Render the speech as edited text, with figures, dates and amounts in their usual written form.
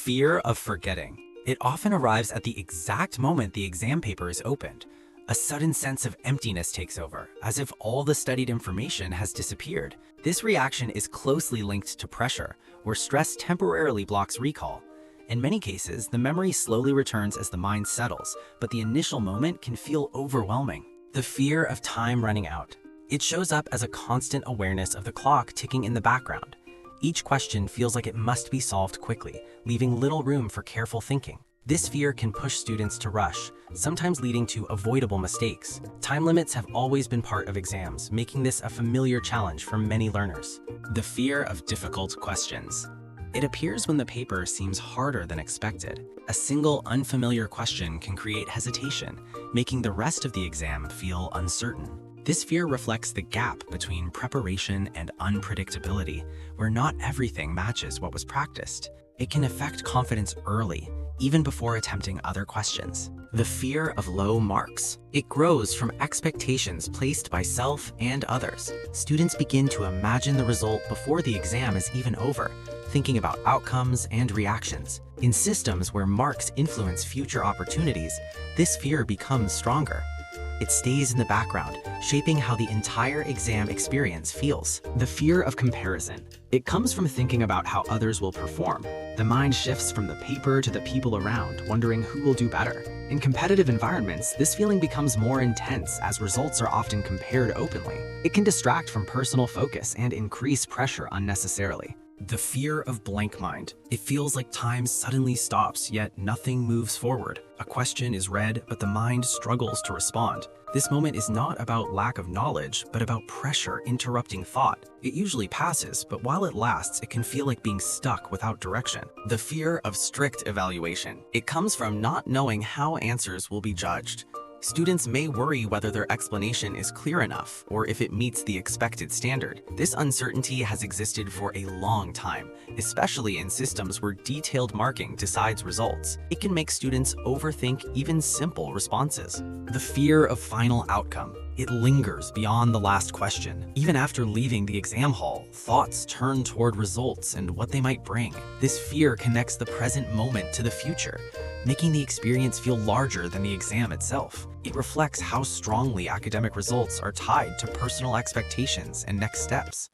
fear of forgetting. It often arrives at the exact moment the exam paper is opened. A sudden sense of emptiness takes over, as if all the studied information has disappeared. This reaction is closely linked to pressure, where stress temporarily blocks recall. In many cases, the memory slowly returns as the mind settles, but the initial moment can feel overwhelming. The fear of time running out. It shows up as a constant awareness of the clock ticking in the background. Each question feels like it must be solved quickly, leaving little room for careful thinking. This fear can push students to rush, sometimes leading to avoidable mistakes. Time limits have always been part of exams, making this a familiar challenge for many learners. The fear of difficult questions. It appears when the paper seems harder than expected. A single unfamiliar question can create hesitation, making the rest of the exam feel uncertain. This fear reflects the gap between preparation and unpredictability, where not everything matches what was practiced. It can affect confidence early, even before attempting other questions. The fear of low marks. It grows from expectations placed by self and others. Students begin to imagine the result before the exam is even over, thinking about outcomes and reactions. In systems where marks influence future opportunities, this fear becomes stronger. It stays in the background, shaping how the entire exam experience feels. The fear of comparison. It comes from thinking about how others will perform. The mind shifts from the paper to the people around, wondering who will do better. In competitive environments, this feeling becomes more intense as results are often compared openly. It can distract from personal focus and increase pressure unnecessarily. The fear of blank mind. It feels like time suddenly stops, yet nothing moves forward. A question is read, but the mind struggles to respond. This moment is not about lack of knowledge, but about pressure interrupting thought. It usually passes, but while it lasts, it can feel like being stuck without direction. The fear of strict evaluation. It comes from not knowing how answers will be judged. Students may worry whether their explanation is clear enough or if it meets the expected standard. This uncertainty has existed for a long time, especially in systems where detailed marking decides results. It can make students overthink even simple responses. The fear of final outcome. It lingers beyond the last question. Even after leaving the exam hall, thoughts turn toward results and what they might bring. This fear connects the present moment to the future, making the experience feel larger than the exam itself. It reflects how strongly academic results are tied to personal expectations and next steps.